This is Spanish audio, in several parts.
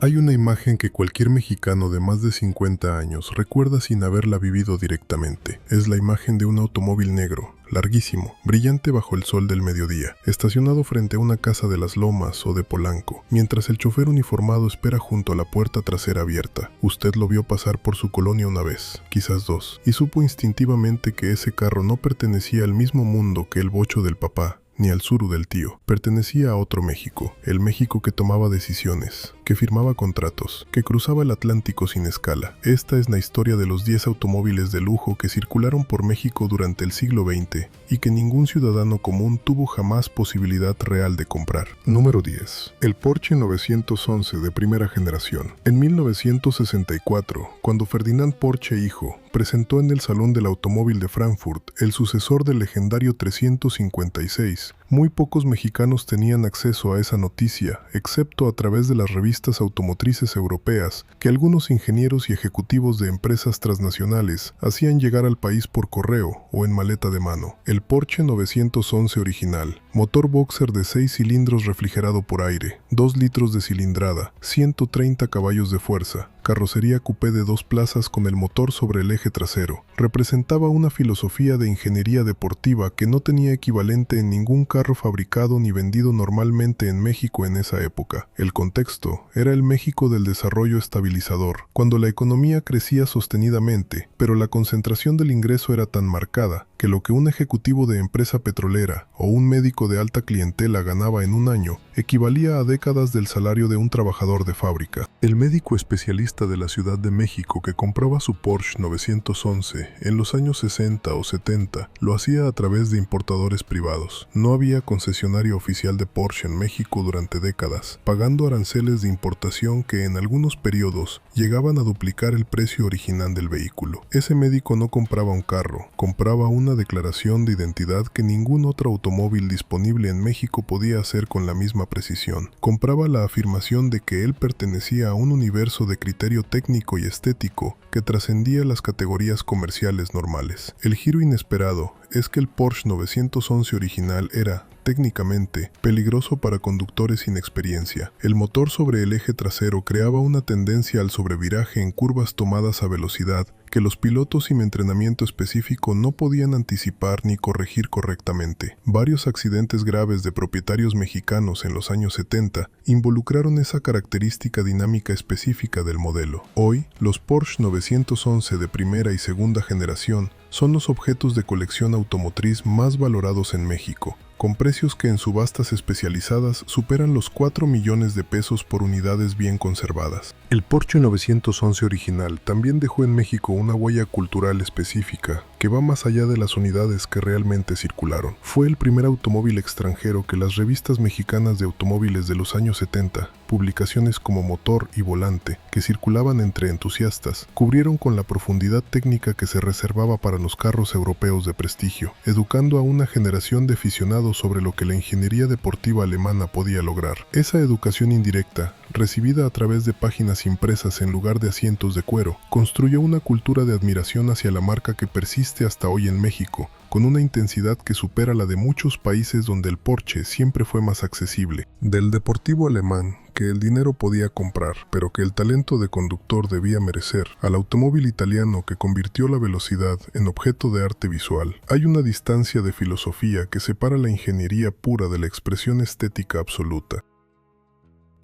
Hay una imagen que cualquier mexicano de más de 50 años recuerda sin haberla vivido directamente. Es la imagen de un automóvil negro, larguísimo, brillante bajo el sol del mediodía, estacionado frente a una casa de Las Lomas o de Polanco, mientras el chofer uniformado espera junto a la puerta trasera abierta. Usted lo vio pasar por su colonia una vez, quizás dos, y supo instintivamente que ese carro no pertenecía al mismo mundo que el bocho del papá, ni al suru del tío. Pertenecía a otro México, el México que tomaba decisiones, que firmaba contratos, que cruzaba el Atlántico sin escala. Esta es la historia de los 10 automóviles de lujo que circularon por México durante el siglo XX y que ningún ciudadano común tuvo jamás posibilidad real de comprar. Número 10. El Porsche 911 de primera generación. En 1964, cuando Ferdinand Porsche hijo presentó en el Salón del Automóvil de Frankfurt el sucesor del legendario 356, muy pocos mexicanos tenían acceso a esa noticia, excepto a través de las revistas automotrices europeas que algunos ingenieros y ejecutivos de empresas transnacionales hacían llegar al país por correo o en maleta de mano. El Porsche 911 original, motor boxer de 6 cilindros refrigerado por aire, 2 litros de cilindrada, 130 caballos de fuerza, carrocería coupé de 2 plazas con el motor sobre el eje trasero, representaba una filosofía de ingeniería deportiva que no tenía equivalente en ningún carro fabricado ni vendido normalmente en México en esa época. El contexto era el México del desarrollo estabilizador, cuando la economía crecía sostenidamente, pero la concentración del ingreso era tan marcada que lo que un ejecutivo de empresa petrolera o un médico de alta clientela ganaba en un año equivalía a décadas del salario de un trabajador de fábrica. El médico especialista de la Ciudad de México que compraba su Porsche 911 en los años 60 o 70 lo hacía a través de importadores privados. No había concesionario oficial de Porsche en México durante décadas, pagando aranceles de importación que en algunos periodos llegaban a duplicar el precio original del vehículo. Ese médico no compraba un carro, compraba una declaración de identidad que ningún otro automóvil disponible en México podía hacer con la misma precisión. Compraba la afirmación de que él pertenecía a un universo de criterio técnico y estético que trascendía las categorías comerciales normales. El giro inesperado es que el Porsche 911 original era, técnicamente, peligroso para conductores sin experiencia. El motor sobre el eje trasero creaba una tendencia al sobreviraje en curvas tomadas a velocidad que los pilotos sin entrenamiento específico no podían anticipar ni corregir correctamente. Varios accidentes graves de propietarios mexicanos en los años 70 involucraron esa característica dinámica específica del modelo. Hoy, los Porsche 911 de primera y segunda generación son los objetos de colección automotriz más valorados en México, con precios que en subastas especializadas superan los 4 millones de pesos por unidades bien conservadas. El Porsche 911 original también dejó en México una huella cultural específica que va más allá de las unidades que realmente circularon. Fue el primer automóvil extranjero que las revistas mexicanas de automóviles de los años 70, publicaciones como Motor y Volante, que circulaban entre entusiastas, cubrieron con la profundidad técnica que se reservaba para los carros europeos de prestigio, educando a una generación de aficionados sobre lo que la ingeniería deportiva alemana podía lograr. Esa educación indirecta, recibida a través de páginas impresas en lugar de asientos de cuero, construyó una cultura de admiración hacia la marca que persiste hasta hoy en México, con una intensidad que supera la de muchos países donde el Porsche siempre fue más accesible. Del deportivo alemán, que el dinero podía comprar, pero que el talento de conductor debía merecer, al automóvil italiano que convirtió la velocidad en objeto de arte visual, hay una distancia de filosofía que separa la ingeniería pura de la expresión estética absoluta.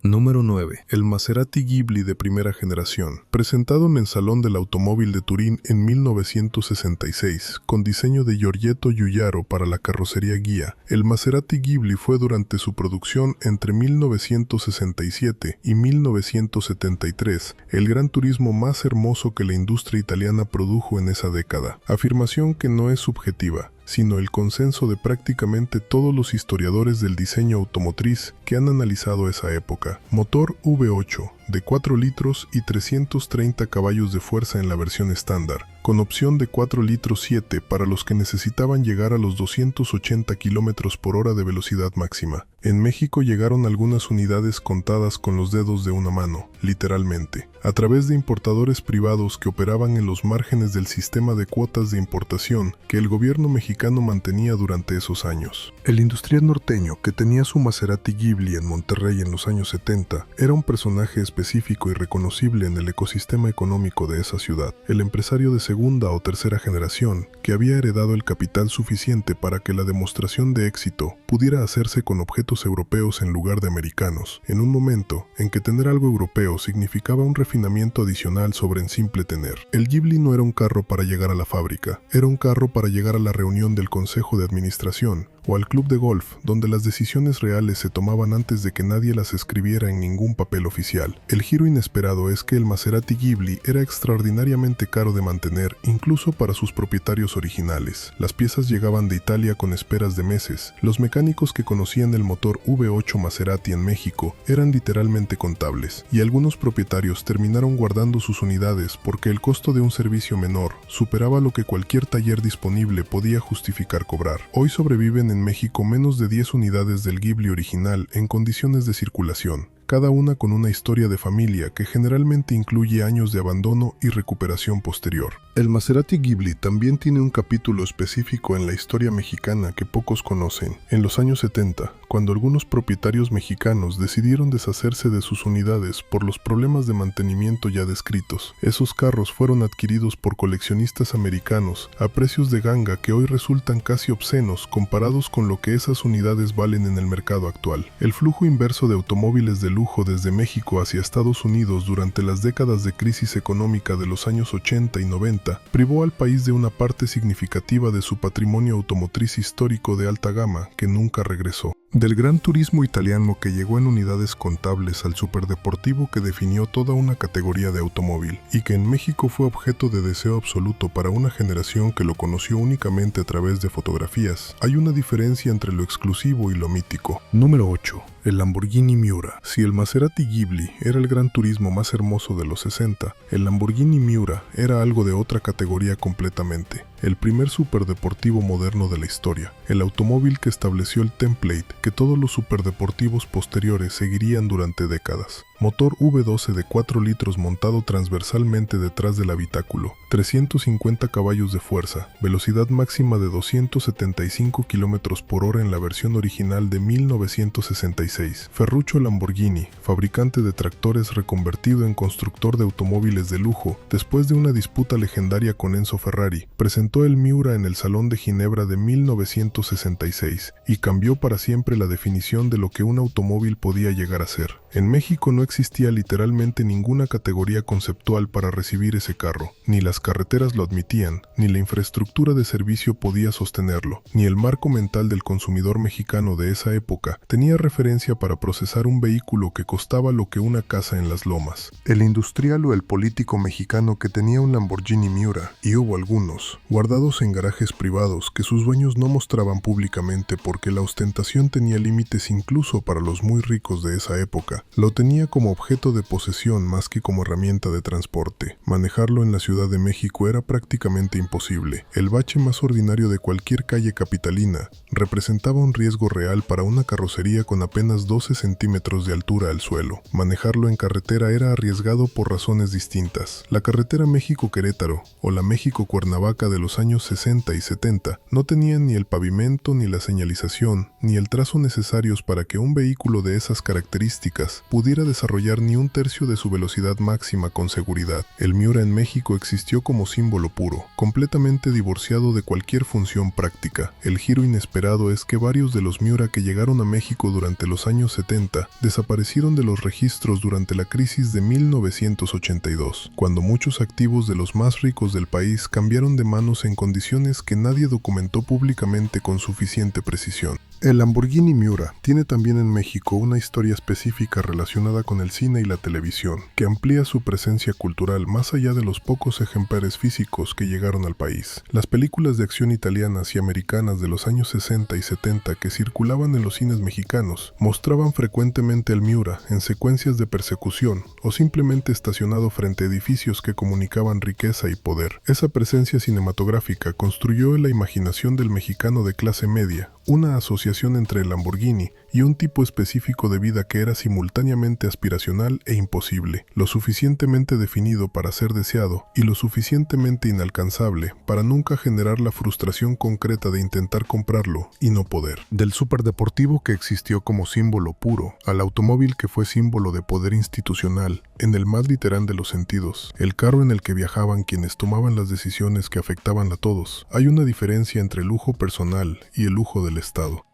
Número 9. El Maserati Ghibli de primera generación. Presentado en el Salón del Automóvil de Turín en 1966, con diseño de Giorgetto Giugiaro para la carrocería Ghia, el Maserati Ghibli fue durante su producción entre 1967 y 1973 el gran turismo más hermoso que la industria italiana produjo en esa década. Afirmación que no es subjetiva, sino el consenso de prácticamente todos los historiadores del diseño automotriz que han analizado esa época. Motor V8 de 4 litros y 330 caballos de fuerza en la versión estándar, con opción de 4 litros 7 para los que necesitaban llegar a los 280 km por hora de velocidad máxima. En México llegaron algunas unidades contadas con los dedos de una mano, literalmente, a través de importadores privados que operaban en los márgenes del sistema de cuotas de importación que el gobierno mexicano mantenía durante esos años. El industrial norteño que tenía su Maserati Ghibli en Monterrey en los años 70 era un personaje especial específico y reconocible en el ecosistema económico de esa ciudad. El empresario de segunda o tercera generación, que había heredado el capital suficiente para que la demostración de éxito pudiera hacerse con objetos europeos en lugar de americanos, en un momento en que tener algo europeo significaba un refinamiento adicional sobre el simple tener. El Ghibli no era un carro para llegar a la fábrica, era un carro para llegar a la reunión del consejo de administración o al club de golf, donde las decisiones reales se tomaban antes de que nadie las escribiera en ningún papel oficial. El giro inesperado es que el Maserati Ghibli era extraordinariamente caro de mantener, incluso para sus propietarios originales. Las piezas llegaban de Italia con esperas de meses. Los mecánicos que conocían el motor V8 Maserati en México eran literalmente contables, y algunos propietarios terminaron guardando sus unidades porque el costo de un servicio menor superaba lo que cualquier taller disponible podía justificar cobrar. Hoy sobreviven en México menos de 10 unidades del Ghibli original en condiciones de circulación, cada una con una historia de familia que generalmente incluye años de abandono y recuperación posterior. El Maserati Ghibli también tiene un capítulo específico en la historia mexicana que pocos conocen. En los años 70, cuando algunos propietarios mexicanos decidieron deshacerse de sus unidades por los problemas de mantenimiento ya descritos, esos carros fueron adquiridos por coleccionistas americanos a precios de ganga que hoy resultan casi obscenos comparados con lo que esas unidades valen en el mercado actual. El flujo inverso de automóviles de lujo desde México hacia Estados Unidos durante las décadas de crisis económica de los años 80 y 90 privó al país de una parte significativa de su patrimonio automotriz histórico de alta gama que nunca regresó. Del gran turismo italiano que llegó en unidades contables al superdeportivo que definió toda una categoría de automóvil y que en México fue objeto de deseo absoluto para una generación que lo conoció únicamente a través de fotografías, hay una diferencia entre lo exclusivo y lo mítico. Número 8. El Lamborghini Miura. Si el Maserati Ghibli era el gran turismo más hermoso de los 60, el Lamborghini Miura era algo de otra categoría completamente. El primer superdeportivo moderno de la historia, el automóvil que estableció el template que todos los superdeportivos posteriores seguirían durante décadas. Motor V12 de 4 litros montado transversalmente detrás del habitáculo, 350 caballos de fuerza, velocidad máxima de 275 km por hora en la versión original de 1966. Ferruccio Lamborghini, fabricante de tractores reconvertido en constructor de automóviles de lujo, después de una disputa legendaria con Enzo Ferrari, presentó el Miura en el Salón de Ginebra de 1966 y cambió para siempre la definición de lo que un automóvil podía llegar a ser. En México no existía literalmente ninguna categoría conceptual para recibir ese carro, ni las carreteras lo admitían, ni la infraestructura de servicio podía sostenerlo, ni el marco mental del consumidor mexicano de esa época tenía referencia para procesar un vehículo que costaba lo que una casa en las lomas. El industrial o el político mexicano que tenía un Lamborghini Miura, y hubo algunos, guardados en garajes privados que sus dueños no mostraban públicamente porque la ostentación tenía límites incluso para los muy ricos de esa época, lo tenía como objeto de posesión más que como herramienta de transporte. Manejarlo en la Ciudad de México era prácticamente imposible. El bache más ordinario de cualquier calle capitalina representaba un riesgo real para una carrocería con apenas 12 centímetros de altura al suelo. Manejarlo en carretera era arriesgado por razones distintas. La carretera México-Querétaro o la México-Cuernavaca de los años 60 y 70 no tenían ni el pavimento, ni la señalización, ni el trazo necesarios para que un vehículo de esas características pudiera desarrollar ni un tercio de su velocidad máxima con seguridad. El Miura en México existió como símbolo puro, completamente divorciado de cualquier función práctica. El giro inesperado es que varios de los Miura que llegaron a México durante los años 70 desaparecieron de los registros durante la crisis de 1982, cuando muchos activos de los más ricos del país cambiaron de manos en condiciones que nadie documentó públicamente con suficiente precisión. El Lamborghini Miura tiene también en México una historia específica relacionada con el cine y la televisión, que amplía su presencia cultural más allá de los pocos ejemplares físicos que llegaron al país. Las películas de acción italianas y americanas de los años 60 y 70 que circulaban en los cines mexicanos mostraban frecuentemente el Miura en secuencias de persecución o simplemente estacionado frente a edificios que comunicaban riqueza y poder. Esa presencia cinematográfica construyó en la imaginación del mexicano de clase media una asociación entre el Lamborghini y un tipo específico de vida que era simultáneamente aspiracional e imposible, lo suficientemente definido para ser deseado y lo suficientemente inalcanzable para nunca generar la frustración concreta de intentar comprarlo y no poder. Del superdeportivo que existió como símbolo puro al automóvil que fue símbolo de poder institucional, en el más literal de los sentidos, el carro en el que viajaban quienes tomaban las decisiones que afectaban a todos, hay una diferencia entre el lujo personal y el lujo del Estado.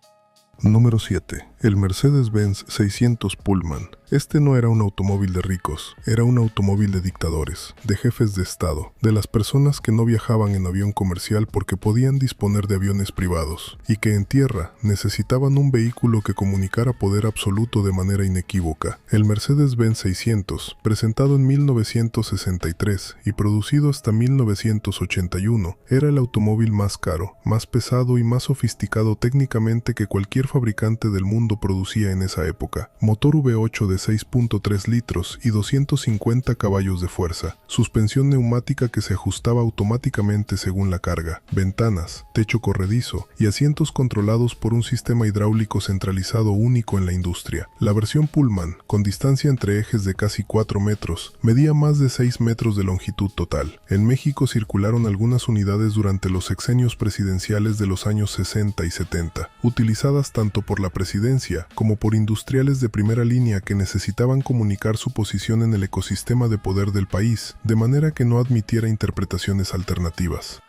Número 7. El Mercedes-Benz 600 Pullman. Este no era un automóvil de ricos, era un automóvil de dictadores, de jefes de Estado, de las personas que no viajaban en avión comercial porque podían disponer de aviones privados, y que en tierra necesitaban un vehículo que comunicara poder absoluto de manera inequívoca. El Mercedes-Benz 600, presentado en 1963 y producido hasta 1981, era el automóvil más caro, más pesado y más sofisticado técnicamente que cualquier fabricante del mundo producía en esa época. Motor V8 de 6.3 litros y 250 caballos de fuerza, suspensión neumática que se ajustaba automáticamente según la carga, ventanas, techo corredizo y asientos controlados por un sistema hidráulico centralizado único en la industria. La versión Pullman, con distancia entre ejes de casi 4 metros, medía más de 6 metros de longitud total. En México circularon algunas unidades durante los sexenios presidenciales de los años 60 y 70, utilizadas tanto por la presidencia como por industriales de primera línea que necesitaban comunicar su posición en el ecosistema de poder del país, de manera que no admitiera interpretaciones alternativas.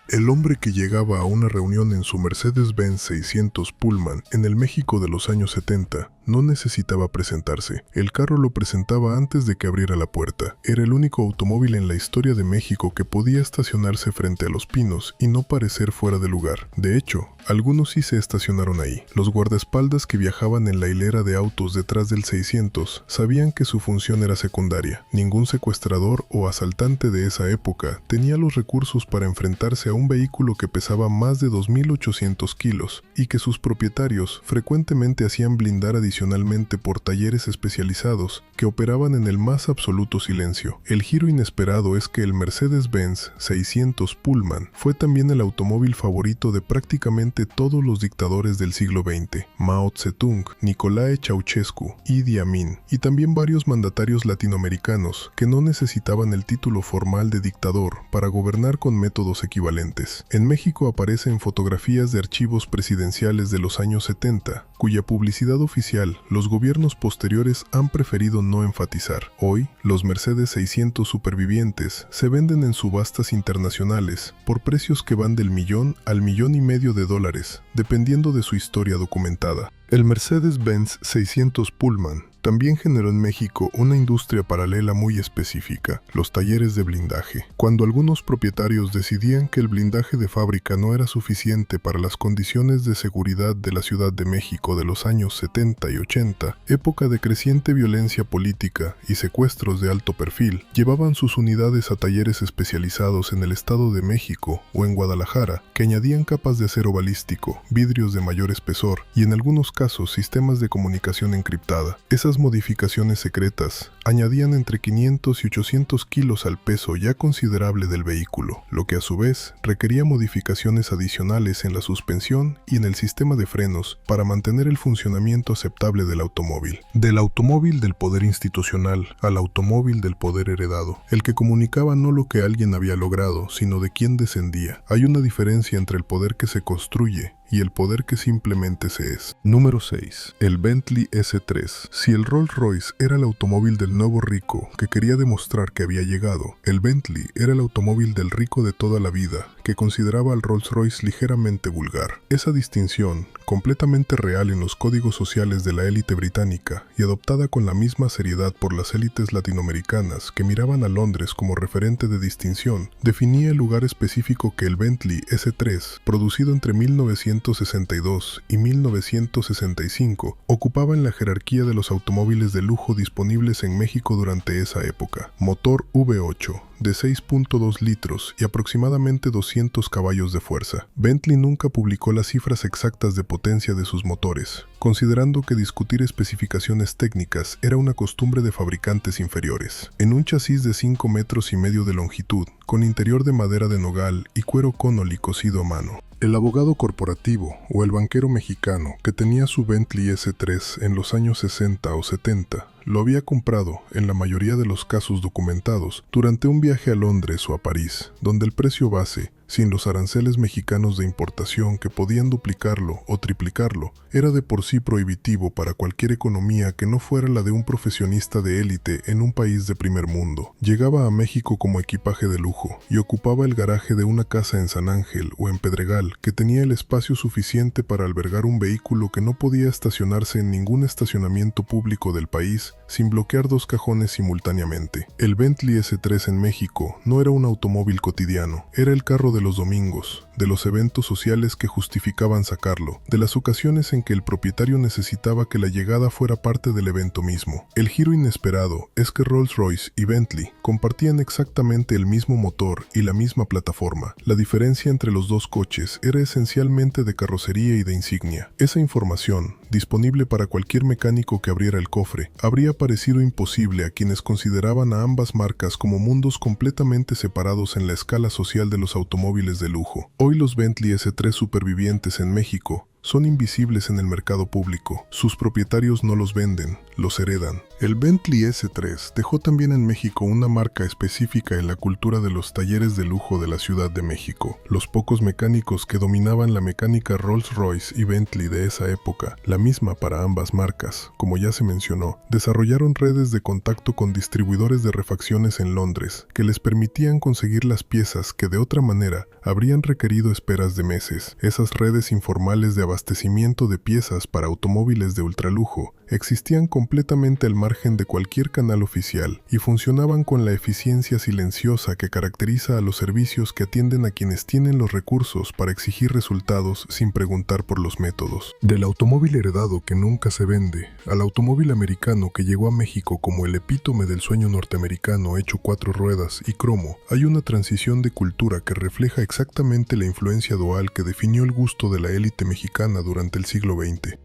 El hombre que llegaba a una reunión en su Mercedes-Benz 600 Pullman en el México de los años 70 no necesitaba presentarse. El carro lo presentaba antes de que abriera la puerta. Era el único automóvil en la historia de México que podía estacionarse frente a los pinos y no parecer fuera de lugar. De hecho, algunos sí se estacionaron ahí. Los guardaespaldas que viajaban en la hilera de autos detrás del 600 sabían que su función era secundaria. Ningún secuestrador o asaltante de esa época tenía los recursos para enfrentarse a un vehículo que pesaba más de 2.800 kilos y que sus propietarios frecuentemente hacían blindar adicionalmente por talleres especializados que operaban en el más absoluto silencio. El giro inesperado es que el Mercedes-Benz 600 Pullman fue también el automóvil favorito de prácticamente todos los dictadores del siglo XX, Mao Zedong, Nicolae Ceausescu, Idi Amin, y también varios mandatarios latinoamericanos que no necesitaban el título formal de dictador para gobernar con métodos equivalentes. En México aparecen fotografías de archivos presidenciales de los años 70, cuya publicidad oficial los gobiernos posteriores han preferido no enfatizar. Hoy, los Mercedes 600 supervivientes se venden en subastas internacionales por precios que van del $1 al $1.500.000, dependiendo de su historia documentada. El Mercedes-Benz 600 Pullman también generó en México una industria paralela muy específica, los talleres de blindaje. Cuando algunos propietarios decidían que el blindaje de fábrica no era suficiente para las condiciones de seguridad de la Ciudad de México de los años 70 y 80, época de creciente violencia política y secuestros de alto perfil, llevaban sus unidades a talleres especializados en el Estado de México o en Guadalajara, que añadían capas de acero balístico, vidrios de mayor espesor y en algunos casos sistemas de comunicación encriptada. Esas modificaciones secretas añadían entre 500 y 800 kilos al peso ya considerable del vehículo, lo que a su vez requería modificaciones adicionales en la suspensión y en el sistema de frenos para mantener el funcionamiento aceptable del automóvil. Del automóvil del poder institucional al automóvil del poder heredado, el que comunicaba no lo que alguien había logrado, sino de quién descendía. Hay una diferencia entre el poder que se construye y el poder que simplemente se es. Número 6. El Bentley S3. Si el Rolls-Royce era el automóvil del nuevo rico que quería demostrar que había llegado, el Bentley era el automóvil del rico de toda la vida que consideraba al Rolls-Royce ligeramente vulgar. Esa distinción, completamente real en los códigos sociales de la élite británica y adoptada con la misma seriedad por las élites latinoamericanas que miraban a Londres como referente de distinción, definía el lugar específico que el Bentley S3, producido entre 1962 y 1965, ocupaba en la jerarquía de los automóviles de lujo disponibles en México durante esa época. Motor V8, de 6.2 litros y aproximadamente 200 caballos de fuerza. Bentley nunca publicó las cifras exactas de potencia de sus motores, considerando que discutir especificaciones técnicas era una costumbre de fabricantes inferiores. En un chasis de 5 metros y medio de longitud, con interior de madera de nogal y cuero Connolly cosido a mano, el abogado corporativo o el banquero mexicano que tenía su Bentley S3 en los años 60 o 70 lo había comprado, en la mayoría de los casos documentados, durante un viaje a Londres o a París, donde el precio base, sin los aranceles mexicanos de importación que podían duplicarlo o triplicarlo, era de por sí prohibitivo para cualquier economía que no fuera la de un profesionista de élite en un país de primer mundo. Llegaba a México como equipaje de lujo y ocupaba el garaje de una casa en San Ángel o en Pedregal que tenía el espacio suficiente para albergar un vehículo que no podía estacionarse en ningún estacionamiento público del país sin bloquear dos cajones simultáneamente. El Bentley S3 en México no era un automóvil cotidiano, era el carro de los domingos, de los eventos sociales que justificaban sacarlo, de las ocasiones en que el propietario necesitaba que la llegada fuera parte del evento mismo. El giro inesperado es que Rolls-Royce y Bentley compartían exactamente el mismo motor y la misma plataforma. La diferencia entre los dos coches era esencialmente de carrocería y de insignia. Esa información, disponible para cualquier mecánico que abriera el cofre, habría parecido imposible a quienes consideraban a ambas marcas como mundos completamente separados en la escala social de los automóviles de lujo. Hoy los Bentley S3 supervivientes en México son invisibles en el mercado público. Sus propietarios no los venden, los heredan. El Bentley S3 dejó también en México una marca específica en la cultura de los talleres de lujo de la Ciudad de México. Los pocos mecánicos que dominaban la mecánica Rolls-Royce y Bentley de esa época, la misma para ambas marcas, como ya se mencionó, desarrollaron redes de contacto con distribuidores de refacciones en Londres que les permitían conseguir las piezas que de otra manera habrían requerido esperas de meses. Esas redes informales de abastecimiento de piezas para automóviles de ultralujo existían completamente al margen de cualquier canal oficial y funcionaban con la eficiencia silenciosa que caracteriza a los servicios que atienden a quienes tienen los recursos para exigir resultados sin preguntar por los métodos. Del automóvil heredado que nunca se vende al automóvil americano que llegó a México como el epítome del sueño norteamericano hecho 4 ruedas y cromo, hay una transición de cultura que refleja exactamente la influencia dual que definió el gusto de la élite mexicana durante el siglo XX.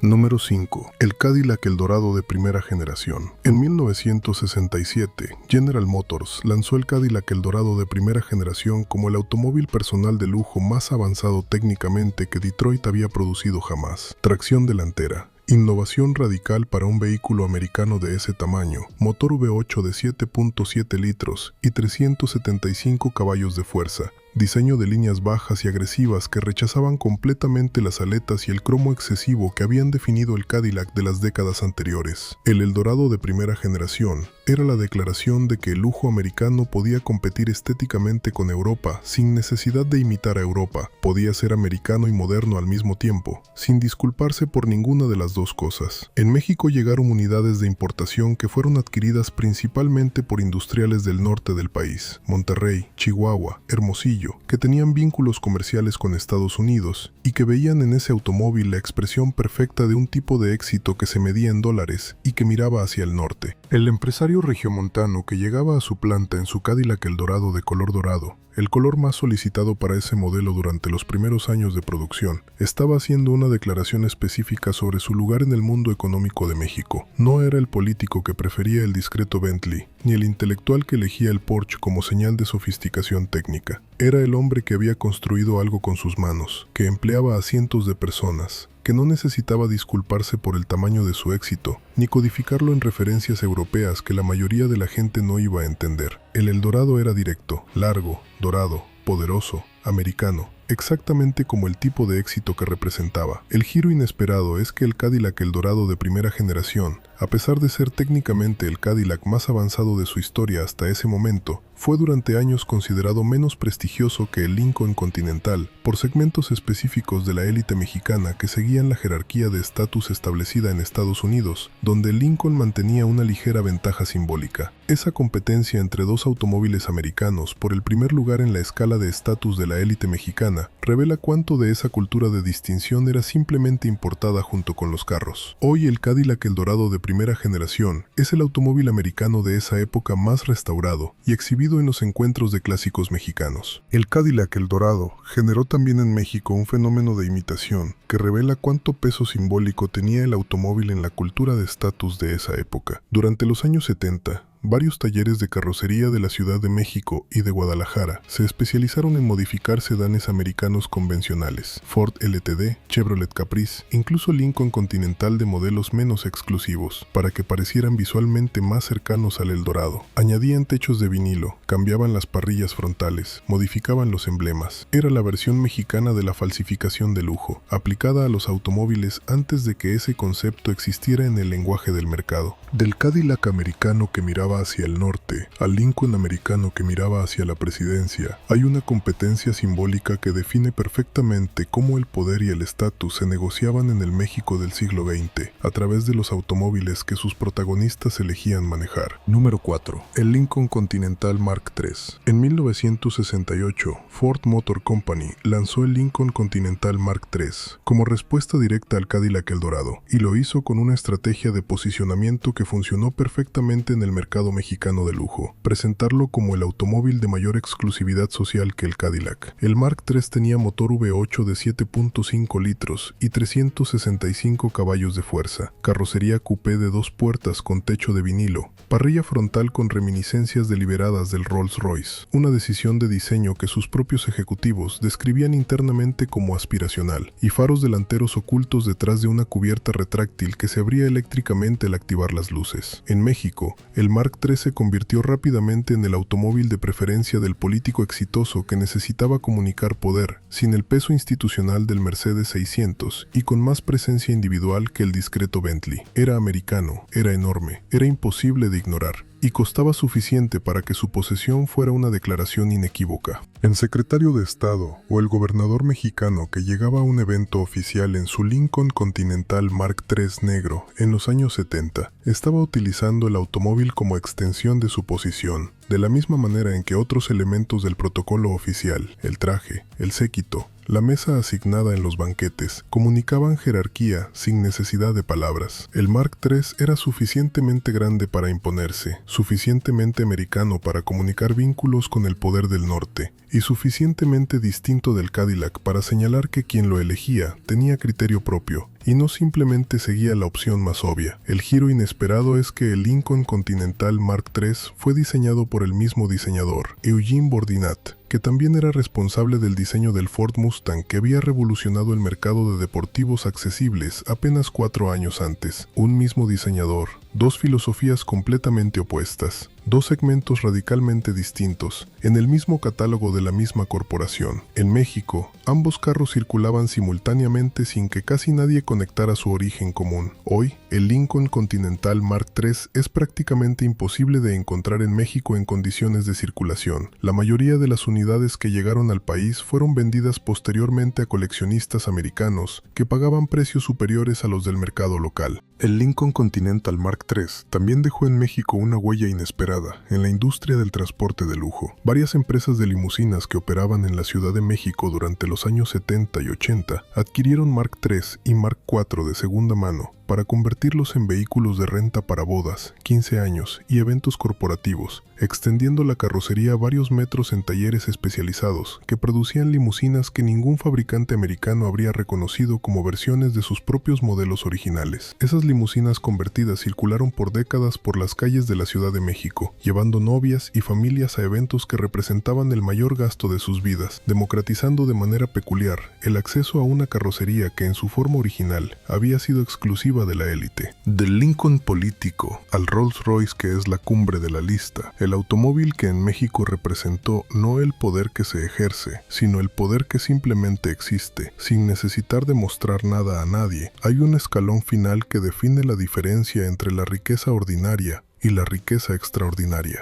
Número 5. El Cadillac Eldorado de primera generación. En 1967, General Motors lanzó el Cadillac Eldorado de primera generación como el automóvil personal de lujo más avanzado técnicamente que Detroit había producido jamás. Tracción delantera. Innovación radical para un vehículo americano de ese tamaño, motor V8 de 7.7 litros y 375 caballos de fuerza, diseño de líneas bajas y agresivas que rechazaban completamente las aletas y el cromo excesivo que habían definido el Cadillac de las décadas anteriores. El Eldorado de primera generación era la declaración de que el lujo americano podía competir estéticamente con Europa sin necesidad de imitar a Europa, podía ser americano y moderno al mismo tiempo, sin disculparse por ninguna de las dos cosas. En México llegaron unidades de importación que fueron adquiridas principalmente por industriales del norte del país, Monterrey, Chihuahua, Hermosillo, que tenían vínculos comerciales con Estados Unidos y que veían en ese automóvil la expresión perfecta de un tipo de éxito que se medía en dólares y que miraba hacia el norte. El empresario regiomontano que llegaba a su planta en su Cadillac Eldorado de color dorado, el color más solicitado para ese modelo durante los primeros años de producción, estaba haciendo una declaración específica sobre su lugar en el mundo económico de México. No era el político que prefería el discreto Bentley, ni el intelectual que elegía el Porsche como señal de sofisticación técnica. Era el hombre que había construido algo con sus manos, que empleaba a cientos de personas, que no necesitaba disculparse por el tamaño de su éxito, ni codificarlo en referencias europeas que la mayoría de la gente no iba a entender. El Eldorado era directo, largo, dorado, poderoso, americano, exactamente como el tipo de éxito que representaba. El giro inesperado es que el Cadillac Eldorado de primera generación, a pesar de ser técnicamente el Cadillac más avanzado de su historia hasta ese momento, fue durante años considerado menos prestigioso que el Lincoln Continental por segmentos específicos de la élite mexicana que seguían la jerarquía de estatus establecida en Estados Unidos, donde el Lincoln mantenía una ligera ventaja simbólica. Esa competencia entre dos automóviles americanos por el primer lugar en la escala de estatus de la élite mexicana revela cuánto de esa cultura de distinción era simplemente importada junto con los carros. Hoy el Cadillac Eldorado de primera generación, es el automóvil americano de esa época más restaurado y exhibido en los encuentros de clásicos mexicanos. El Cadillac Eldorado generó también en México un fenómeno de imitación que revela cuánto peso simbólico tenía el automóvil en la cultura de estatus de esa época. Durante los años 70, varios talleres de carrocería de la Ciudad de México y de Guadalajara se especializaron en modificar sedanes americanos convencionales, Ford LTD, Chevrolet Caprice, incluso Lincoln Continental de modelos menos exclusivos, para que parecieran visualmente más cercanos al Eldorado. Añadían techos de vinilo, cambiaban las parrillas frontales, modificaban los emblemas. Era la versión mexicana de la falsificación de lujo, aplicada a los automóviles antes de que ese concepto existiera en el lenguaje del mercado. Del Cadillac americano que miraba hacia el norte al Lincoln americano que miraba hacia la presidencia, hay una competencia simbólica que define perfectamente cómo el poder y el estatus se negociaban en el México del siglo XX a través de los automóviles que sus protagonistas elegían manejar. Número 4. El Lincoln Continental Mark III. En 1968, Ford Motor Company lanzó el Lincoln Continental Mark III como respuesta directa al Cadillac Eldorado, y lo hizo con una estrategia de posicionamiento que funcionó perfectamente en el mercado mexicano de lujo: presentarlo como el automóvil de mayor exclusividad social que el Cadillac. El Mark III tenía motor V8 de 7.5 litros y 365 caballos de fuerza, carrocería coupé de 2 puertas con techo de vinilo, parrilla frontal con reminiscencias deliberadas del Rolls-Royce, una decisión de diseño que sus propios ejecutivos describían internamente como aspiracional, y faros delanteros ocultos detrás de una cubierta retráctil que se abría eléctricamente al activar las luces. En México, el Mark III se convirtió rápidamente en el automóvil de preferencia del político exitoso que necesitaba comunicar poder, sin el peso institucional del Mercedes 600 y con más presencia individual que el discreto Bentley. Era americano, era enorme, era imposible de ignorar, y costaba suficiente para que su posesión fuera una declaración inequívoca. El secretario de Estado o el gobernador mexicano que llegaba a un evento oficial en su Lincoln Continental Mark III negro en los años 70 estaba utilizando el automóvil como extensión de su posición, de la misma manera en que otros elementos del protocolo oficial, el traje, el séquito, la mesa asignada en los banquetes, comunicaban jerarquía sin necesidad de palabras. El Mark III era suficientemente grande para imponerse, suficientemente americano para comunicar vínculos con el poder del norte, y suficientemente distinto del Cadillac para señalar que quien lo elegía tenía criterio propio, y no simplemente seguía la opción más obvia. El giro inesperado es que el Lincoln Continental Mark III fue diseñado por el mismo diseñador, Eugene Bourdinat, que también era responsable del diseño del Ford Mustang que había revolucionado el mercado de deportivos accesibles apenas 4 años antes. Un mismo diseñador, dos filosofías completamente opuestas, dos segmentos radicalmente distintos, en el mismo catálogo de la misma corporación. En México, ambos carros circulaban simultáneamente sin que casi nadie conectara su origen común. Hoy, el Lincoln Continental Mark III es prácticamente imposible de encontrar en México en condiciones de circulación. La mayoría de las unidades que llegaron al país fueron vendidas posteriormente a coleccionistas americanos que pagaban precios superiores a los del mercado local. El Lincoln Continental Mark III también dejó en México una huella inesperada en la industria del transporte de lujo. Varias empresas de limusinas que operaban en la Ciudad de México durante los años 70 y 80 adquirieron Mark III y Mark IV de segunda mano para convertirlos en vehículos de renta para bodas, 15 años y eventos corporativos, extendiendo la carrocería varios metros en talleres especializados que producían limusinas que ningún fabricante americano habría reconocido como versiones de sus propios modelos originales. Esas limusinas convertidas circularon por décadas por las calles de la Ciudad de México, llevando novias y familias a eventos que representaban el mayor gasto de sus vidas, democratizando de manera peculiar el acceso a una carrocería que en su forma original había sido exclusiva de la élite. Del Lincoln político al Rolls-Royce, que es la cumbre de la lista, el automóvil que en México representó no el poder que se ejerce, sino el poder que simplemente existe, sin necesitar demostrar nada a nadie. Hay un escalón final que define la diferencia entre la riqueza ordinaria y la riqueza extraordinaria.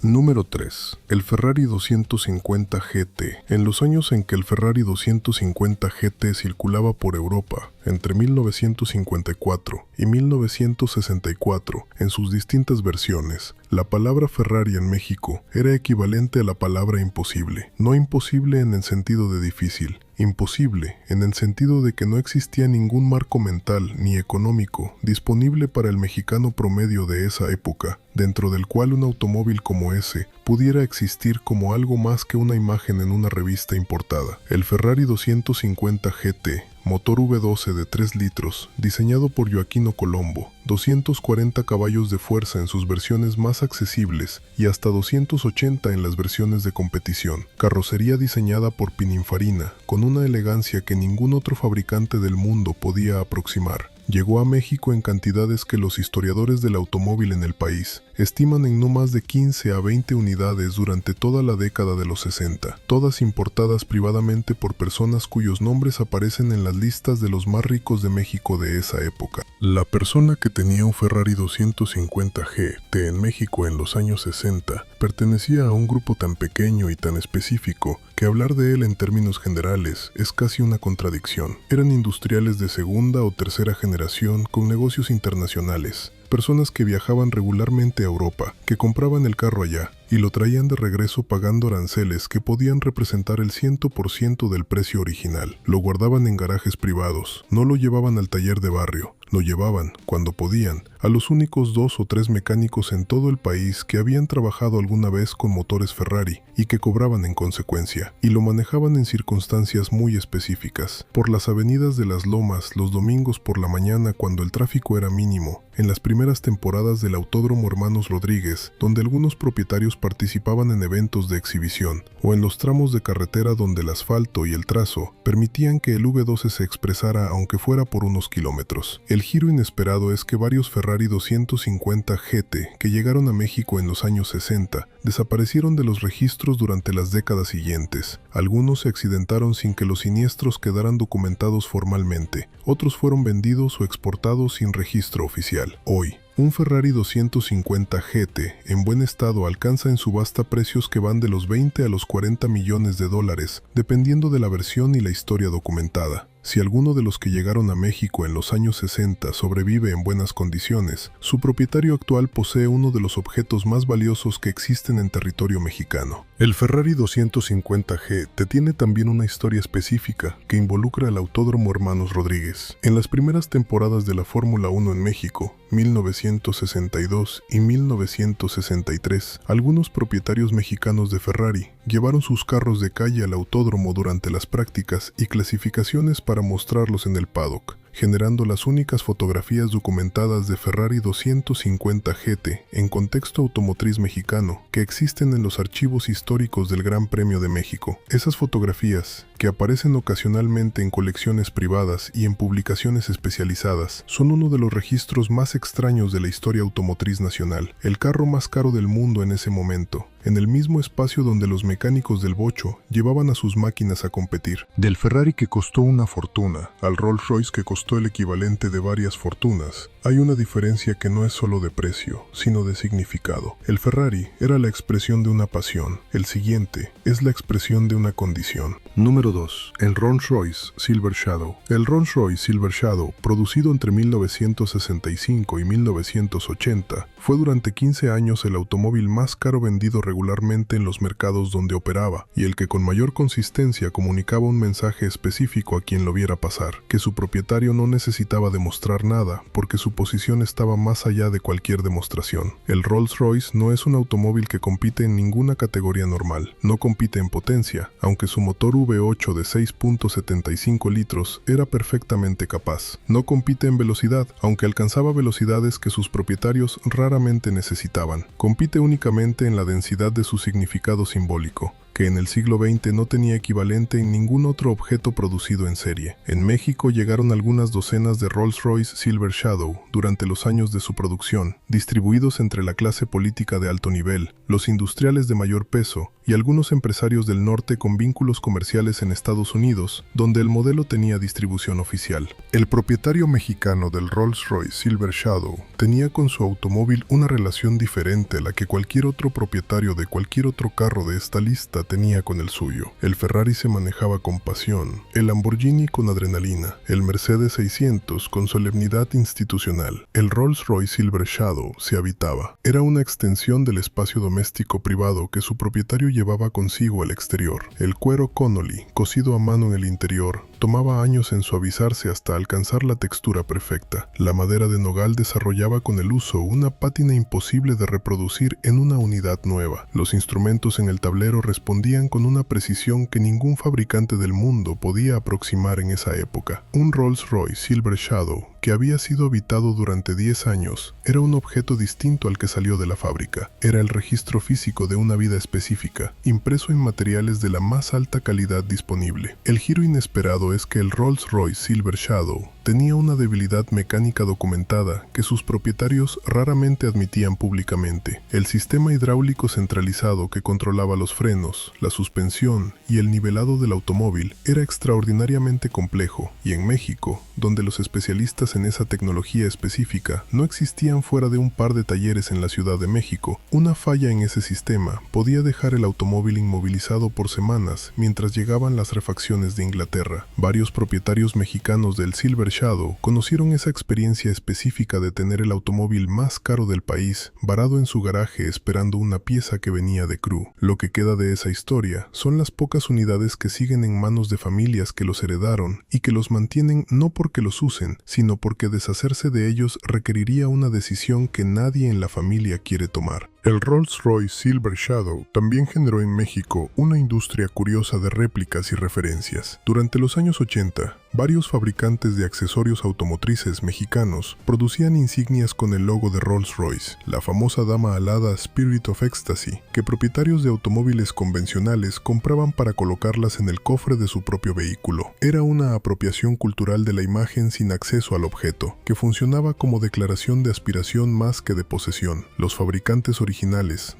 Número 3. El Ferrari 250 GT. En los años en que el Ferrari 250 GT circulaba por Europa, entre 1954 y 1964, en sus distintas versiones, la palabra Ferrari en México era equivalente a la palabra imposible. No imposible en el sentido de difícil, imposible en el sentido de que no existía ningún marco mental ni económico disponible para el mexicano promedio de esa época, dentro del cual un automóvil como ese pudiera existir como algo más que una imagen en una revista importada. El Ferrari 250 GT, motor V12 de 3 litros, diseñado por Joaquino Colombo, 240 caballos de fuerza en sus versiones más accesibles y hasta 280 en las versiones de competición. Carrocería diseñada por Pininfarina, con una elegancia que ningún otro fabricante del mundo podía aproximar. Llegó a México en cantidades que los historiadores del automóvil en el país estiman en no más de 15 a 20 unidades durante toda la década de los 60, todas importadas privadamente por personas cuyos nombres aparecen en las listas de los más ricos de México de esa época. La persona que tenía un Ferrari 250 GT en México en los años 60 pertenecía a un grupo tan pequeño y tan específico que hablar de él en términos generales es casi una contradicción. Eran industriales de segunda o tercera generación con negocios internacionales, personas que viajaban regularmente a Europa, que compraban el carro allá y lo traían de regreso pagando aranceles que podían representar el 100% del precio original. Lo guardaban en garajes privados, no lo llevaban al taller de barrio, lo llevaban, cuando podían, a los únicos 2 o 3 mecánicos en todo el país que habían trabajado alguna vez con motores Ferrari y que cobraban en consecuencia, y lo manejaban en circunstancias muy específicas, por las avenidas de las Lomas los domingos por la mañana cuando el tráfico era mínimo, en las primeras temporadas del Autódromo Hermanos Rodríguez, donde algunos propietarios participaban en eventos de exhibición, o en los tramos de carretera donde el asfalto y el trazo permitían que el V12 se expresara aunque fuera por unos kilómetros. El giro inesperado es que varios Ferrari 250 GT que llegaron a México en los años 60 desaparecieron de los registros durante las décadas siguientes. Algunos se accidentaron sin que los siniestros quedaran documentados formalmente, otros fueron vendidos o exportados sin registro oficial. Hoy, un Ferrari 250 GT en buen estado alcanza en subasta precios que van de los 20 a los 40 millones de dólares, dependiendo de la versión y la historia documentada. Si alguno de los que llegaron a México en los años 60 sobrevive en buenas condiciones, su propietario actual posee uno de los objetos más valiosos que existen en territorio mexicano. El Ferrari 250 GT tiene también una historia específica que involucra al Autódromo Hermanos Rodríguez. En las primeras temporadas de la Fórmula 1 en México, 1962 y 1963, algunos propietarios mexicanos de Ferrari llevaron sus carros de calle al autódromo durante las prácticas y clasificaciones para mostrarlos en el paddock, generando las únicas fotografías documentadas de Ferrari 250 GT en contexto automotriz mexicano que existen en los archivos históricos del Gran Premio de México. Esas fotografías, que aparecen ocasionalmente en colecciones privadas y en publicaciones especializadas, son uno de los registros más extraños de la historia automotriz nacional. El carro más caro del mundo en ese momento, en el mismo espacio donde los mecánicos del bocho llevaban a sus máquinas a competir. Del Ferrari que costó una fortuna al Rolls Royce que costó el equivalente de varias fortunas, hay una diferencia que no es solo de precio, sino de significado. El Ferrari era la expresión de una pasión, el siguiente es la expresión de una condición. Número 2. El Rolls Royce Silver Shadow. El Rolls Royce Silver Shadow, producido entre 1965 y 1980, fue durante 15 años el automóvil más caro vendido regularmente en los mercados donde operaba, y el que con mayor consistencia comunicaba un mensaje específico a quien lo viera pasar, que su propietario no necesitaba demostrar nada, porque su posición estaba más allá de cualquier demostración. El Rolls-Royce no es un automóvil que compite en ninguna categoría normal, no compite en potencia, aunque su motor V8 de 6.75 litros era perfectamente capaz. No compite en velocidad, aunque alcanzaba velocidades que sus propietarios raramente necesitaban. Compite únicamente en la densidad de su significado simbólico, que en el siglo XX no tenía equivalente en ningún otro objeto producido en serie. En México llegaron algunas docenas de Rolls-Royce Silver Shadow durante los años de su producción, distribuidos entre la clase política de alto nivel, los industriales de mayor peso y algunos empresarios del norte con vínculos comerciales en Estados Unidos, donde el modelo tenía distribución oficial. El propietario mexicano del Rolls-Royce Silver Shadow tenía con su automóvil una relación diferente a la que cualquier otro propietario de cualquier otro carro de esta lista la tenía con el suyo. El Ferrari se manejaba con pasión, el Lamborghini con adrenalina, el Mercedes 600 con solemnidad institucional. El Rolls-Royce Silver Shadow se habitaba. Era una extensión del espacio doméstico privado que su propietario llevaba consigo al exterior. El cuero Connolly, cosido a mano en el interior, tomaba años en suavizarse hasta alcanzar la textura perfecta. La madera de nogal desarrollaba con el uso una pátina imposible de reproducir en una unidad nueva. Los instrumentos en el tablero respondían con una precisión que ningún fabricante del mundo podía aproximar en esa época. Un Rolls-Royce Silver Shadow, que había sido habitado durante 10 años, era un objeto distinto al que salió de la fábrica. Era el registro físico de una vida específica, impreso en materiales de la más alta calidad disponible. El giro inesperado es que el Rolls-Royce Silver Shadow tenía una debilidad mecánica documentada que sus propietarios raramente admitían públicamente. El sistema hidráulico centralizado que controlaba los frenos, la suspensión y el nivelado del automóvil era extraordinariamente complejo, y en México, donde los especialistas en esa tecnología específica no existían fuera de un par de talleres en la Ciudad de México, una falla en ese sistema podía dejar el automóvil inmovilizado por semanas mientras llegaban las refacciones de Inglaterra. Varios propietarios mexicanos del Silver Shadow conocieron esa experiencia específica de tener el automóvil más caro del país varado en su garaje esperando una pieza que venía de Cru. Lo que queda de esa historia son las pocas unidades que siguen en manos de familias que los heredaron y que los mantienen no porque los usen, sino porque deshacerse de ellos requeriría una decisión que nadie en la familia quiere tomar. El Rolls-Royce Silver Shadow también generó en México una industria curiosa de réplicas y referencias. Durante los años 80, varios fabricantes de accesorios automotrices mexicanos producían insignias con el logo de Rolls-Royce, la famosa dama alada Spirit of Ecstasy, que propietarios de automóviles convencionales compraban para colocarlas en el cofre de su propio vehículo. Era una apropiación cultural de la imagen sin acceso al objeto, que funcionaba como declaración de aspiración más que de posesión. Los fabricantes originales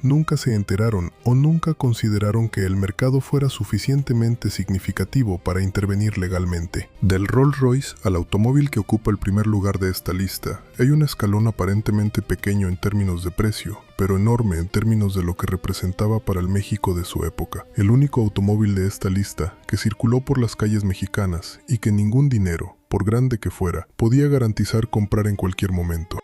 nunca se enteraron o nunca consideraron que el mercado fuera suficientemente significativo para intervenir legalmente. Del Rolls-Royce al automóvil que ocupa el primer lugar de esta lista, hay un escalón aparentemente pequeño en términos de precio, pero enorme en términos de lo que representaba para el México de su época. El único automóvil de esta lista que circuló por las calles mexicanas y que ningún dinero, por grande que fuera, podía garantizar comprar en cualquier momento.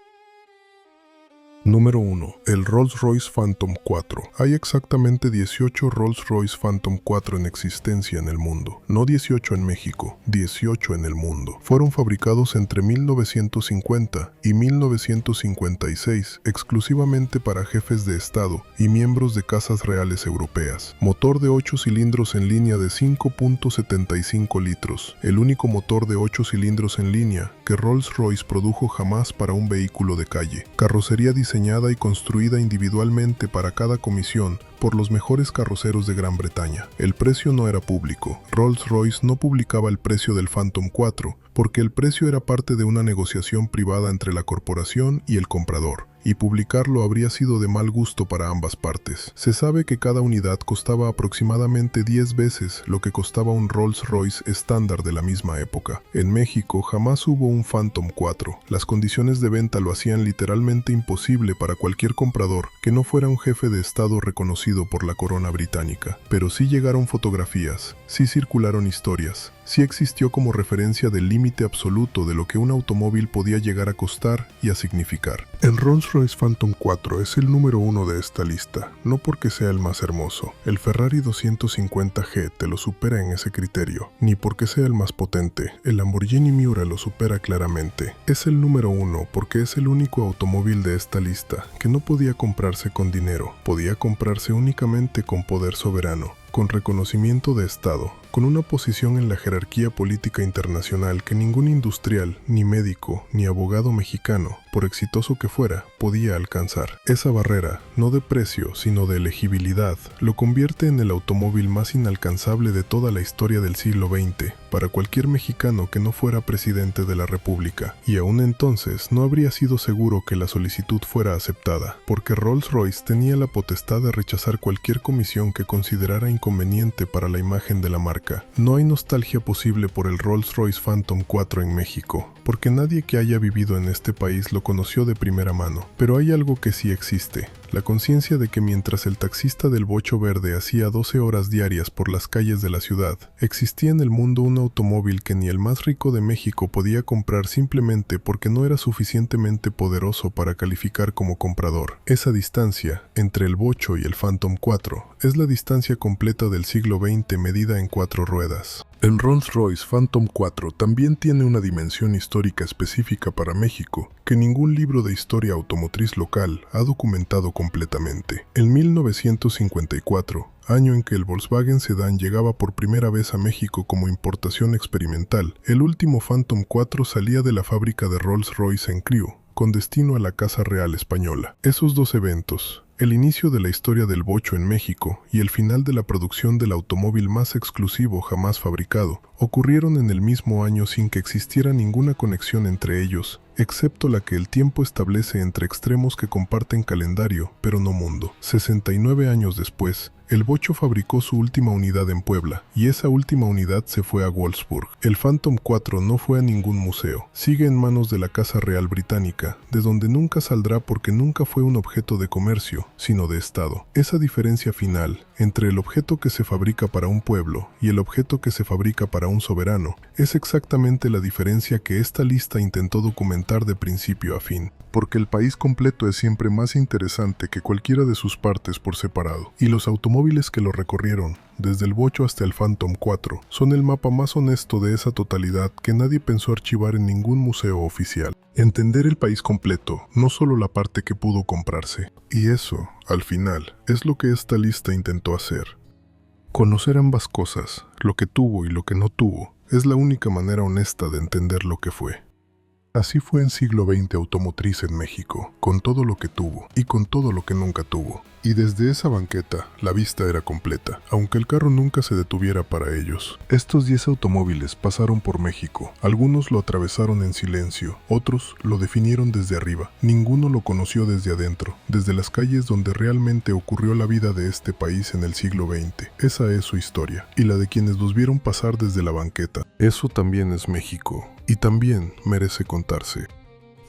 Número 1. El Rolls-Royce Phantom 4. Hay exactamente 18 Rolls-Royce Phantom 4 en existencia en el mundo. No 18 en México, 18 en el mundo. Fueron fabricados entre 1950 y 1956 exclusivamente para jefes de Estado y miembros de casas reales europeas. Motor de 8 cilindros en línea de 5.75 litros. El único motor de 8 cilindros en línea que Rolls-Royce produjo jamás para un vehículo de calle. Carrocería diseñada y construida individualmente para cada comisión por los mejores carroceros de Gran Bretaña. El precio no era público. Rolls-Royce no publicaba el precio del Phantom 4 porque el precio era parte de una negociación privada entre la corporación y el comprador, y publicarlo habría sido de mal gusto para ambas partes. Se sabe que cada unidad costaba aproximadamente 10 veces lo que costaba un Rolls-Royce estándar de la misma época. En México jamás hubo un Phantom 4. Las condiciones de venta lo hacían literalmente imposible para cualquier comprador que no fuera un jefe de Estado reconocido por la corona británica. Pero sí llegaron fotografías, sí circularon historias, sí existió como referencia del límite absoluto de lo que un automóvil podía llegar a costar y a significar. El Rolls-Royce Phantom 4 es el número 1 de esta lista, no porque sea el más hermoso. El Ferrari 250G te lo supera en ese criterio, ni porque sea el más potente. El Lamborghini Miura lo supera claramente. Es el número 1 porque es el único automóvil de esta lista que no podía comprarse con dinero, podía comprarse únicamente con poder soberano, con reconocimiento de Estado, con una posición en la jerarquía política internacional que ningún industrial, ni médico, ni abogado mexicano, por exitoso que fuera, podía alcanzar. Esa barrera, no de precio, sino de elegibilidad, lo convierte en el automóvil más inalcanzable de toda la historia del siglo XX, para cualquier mexicano que no fuera presidente de la República. Y aún entonces no habría sido seguro que la solicitud fuera aceptada, porque Rolls-Royce tenía la potestad de rechazar cualquier comisión que considerara inconveniente para la imagen de la marca. No hay nostalgia posible por el Rolls-Royce Phantom 4 en México, porque nadie que haya vivido en este país lo conoció de primera mano. Pero hay algo que sí existe: la conciencia de que mientras el taxista del bocho verde hacía 12 horas diarias por las calles de la ciudad, existía en el mundo un automóvil que ni el más rico de México podía comprar simplemente porque no era suficientemente poderoso para calificar como comprador. Esa distancia entre el bocho y el Phantom 4 es la distancia completa del siglo XX medida en 4 ruedas. El Rolls-Royce Phantom 4 también tiene una dimensión histórica específica para México que ningún libro de historia automotriz local ha documentado completamente. En 1954, año en que el Volkswagen Sedán llegaba por primera vez a México como importación experimental, el último Phantom 4 salía de la fábrica de Rolls-Royce en Crewe, con destino a la Casa Real Española. Esos dos eventos, el inicio de la historia del bocho en México y el final de la producción del automóvil más exclusivo jamás fabricado, ocurrieron en el mismo año sin que existiera ninguna conexión entre ellos, excepto la que el tiempo establece entre extremos que comparten calendario, pero no mundo. 69 años después, el bocho fabricó su última unidad en Puebla, y esa última unidad se fue a Wolfsburg. El Phantom 4 no fue a ningún museo, sigue en manos de la Casa Real Británica, de donde nunca saldrá porque nunca fue un objeto de comercio, sino de Estado. Esa diferencia final entre el objeto que se fabrica para un pueblo y el objeto que se fabrica para un soberano es exactamente la diferencia que esta lista intentó documentar de principio a fin. Porque el país completo es siempre más interesante que cualquiera de sus partes por separado, y los automóviles que lo recorrieron, desde el bocho hasta el Phantom 4, son el mapa más honesto de esa totalidad que nadie pensó archivar en ningún museo oficial. Entender el país completo, no solo la parte que pudo comprarse. Y eso, al final, es lo que esta lista intentó hacer. Conocer ambas cosas, lo que tuvo y lo que no tuvo, es la única manera honesta de entender lo que fue. Así fue en siglo XX automotriz en México, con todo lo que tuvo y con todo lo que nunca tuvo. Y desde esa banqueta, la vista era completa, aunque el carro nunca se detuviera para ellos. Estos 10 automóviles pasaron por México. Algunos lo atravesaron en silencio, otros lo definieron desde arriba. Ninguno lo conoció desde adentro, desde las calles donde realmente ocurrió la vida de este país en el siglo XX. Esa es su historia, y la de quienes los vieron pasar desde la banqueta. Eso también es México, y también merece contarse.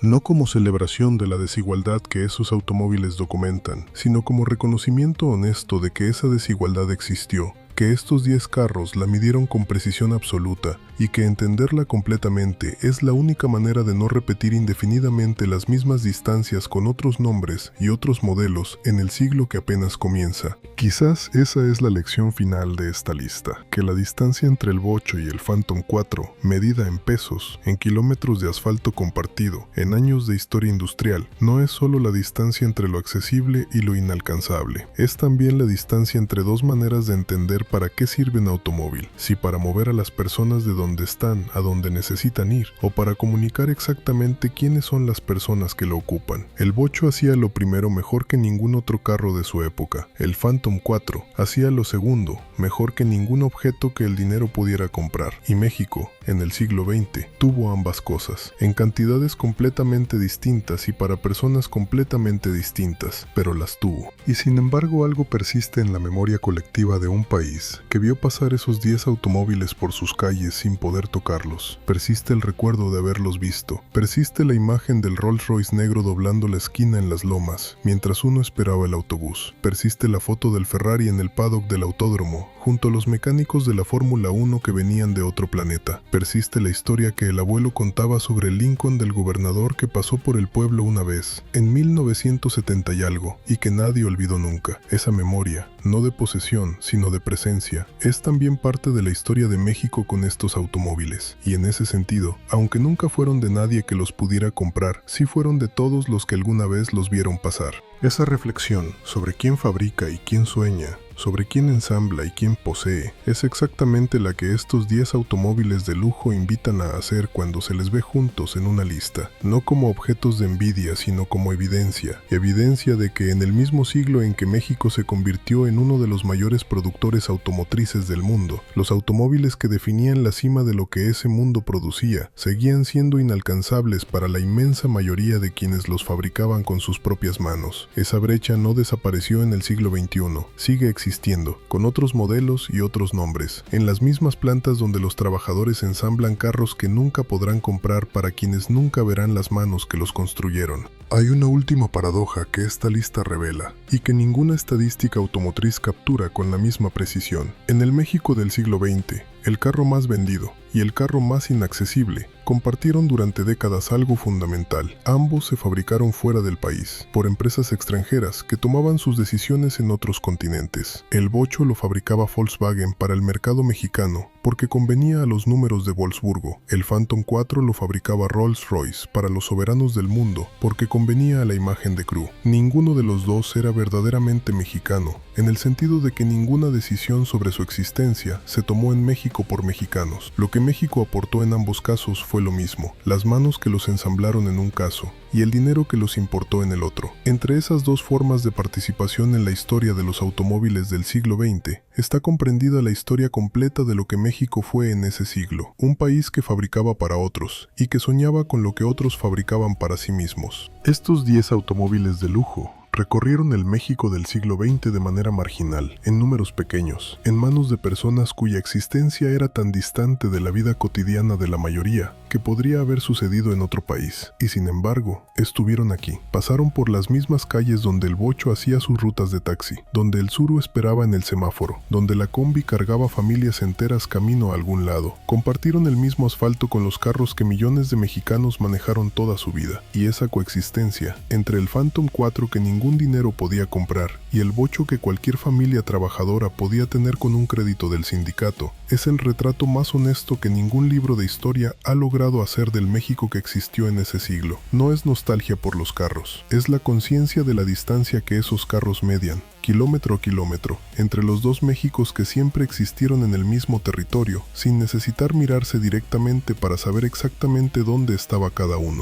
No como celebración de la desigualdad que esos automóviles documentan, sino como reconocimiento honesto de que esa desigualdad existió, que estos 10 carros la midieron con precisión absoluta y que entenderla completamente es la única manera de no repetir indefinidamente las mismas distancias con otros nombres y otros modelos en el siglo que apenas comienza. Quizás esa es la lección final de esta lista, que la distancia entre el bocho y el Phantom 4, medida en pesos, en kilómetros de asfalto compartido, en años de historia industrial, no es solo la distancia entre lo accesible y lo inalcanzable, es también la distancia entre dos maneras de entender para qué sirve un automóvil, si para mover a las personas de donde están a donde necesitan ir, o para comunicar exactamente quiénes son las personas que lo ocupan. El bocho hacía lo primero mejor que ningún otro carro de su época. El Phantom 4 hacía lo segundo mejor que ningún objeto que el dinero pudiera comprar. Y México, en el siglo XX, tuvo ambas cosas, en cantidades completamente distintas y para personas completamente distintas, pero las tuvo. Y sin embargo algo persiste en la memoria colectiva de un país que vio pasar esos 10 automóviles por sus calles sin poder tocarlos. Persiste el recuerdo de haberlos visto. Persiste la imagen del Rolls Royce negro doblando la esquina en las lomas, mientras uno esperaba el autobús. Persiste la foto del Ferrari en el paddock del autódromo, junto a los mecánicos de la Fórmula 1 que venían de otro planeta. Persiste la historia que el abuelo contaba sobre el Lincoln del gobernador que pasó por el pueblo una vez, en 1970 y algo, y que nadie olvidó nunca. Esa memoria, no de posesión, sino de presencia, es también parte de la historia de México con estos automóviles. Y en ese sentido, aunque nunca fueron de nadie que los pudiera comprar, sí fueron de todos los que alguna vez los vieron pasar. Esa reflexión sobre quién fabrica y quién sueña, sobre quién ensambla y quién posee, es exactamente la que estos 10 automóviles de lujo invitan a hacer cuando se les ve juntos en una lista, no como objetos de envidia, sino como evidencia de que en el mismo siglo en que México se convirtió en uno de los mayores productores automotrices del mundo, los automóviles que definían la cima de lo que ese mundo producía, seguían siendo inalcanzables para la inmensa mayoría de quienes los fabricaban con sus propias manos. Esa brecha no desapareció en el siglo XXI, sigue existiendo existiendo, con otros modelos y otros nombres, en las mismas plantas donde los trabajadores ensamblan carros que nunca podrán comprar para quienes nunca verán las manos que los construyeron. Hay una última paradoja que esta lista revela, y que ninguna estadística automotriz captura con la misma precisión. En el México del siglo XX, el carro más vendido y el carro más inaccesible compartieron durante décadas algo fundamental. Ambos se fabricaron fuera del país, por empresas extranjeras que tomaban sus decisiones en otros continentes. El bocho lo fabricaba Volkswagen para el mercado mexicano porque convenía a los números de Wolfsburgo. El Phantom 4 lo fabricaba Rolls-Royce para los soberanos del mundo porque convenía a la imagen de Crew. Ninguno de los dos era verdaderamente mexicano, en el sentido de que ninguna decisión sobre su existencia se tomó en México por mexicanos. Lo que México aportó en ambos casos fue lo mismo, las manos que los ensamblaron en un caso y el dinero que los importó en el otro. Entre esas dos formas de participación en la historia de los automóviles del siglo XX, está comprendida la historia completa de lo que México fue en ese siglo, un país que fabricaba para otros y que soñaba con lo que otros fabricaban para sí mismos. Estos 10 automóviles de lujo recorrieron el México del siglo XX de manera marginal, en números pequeños, en manos de personas cuya existencia era tan distante de la vida cotidiana de la mayoría que podría haber sucedido en otro país. Y sin embargo, estuvieron aquí. Pasaron por las mismas calles donde el bocho hacía sus rutas de taxi, donde el suru esperaba en el semáforo, donde la combi cargaba familias enteras camino a algún lado. Compartieron el mismo asfalto con los carros que millones de mexicanos manejaron toda su vida. Y esa coexistencia entre el Phantom 4 que ningún dinero podía comprar y el bocho que cualquier familia trabajadora podía tener con un crédito del sindicato es el retrato más honesto que ningún libro de historia ha logrado hacer del México que existió en ese siglo. No es nostalgia por los carros, es la conciencia de la distancia que esos carros median, kilómetro a kilómetro, entre los dos Méxicos que siempre existieron en el mismo territorio, sin necesitar mirarse directamente para saber exactamente dónde estaba cada uno.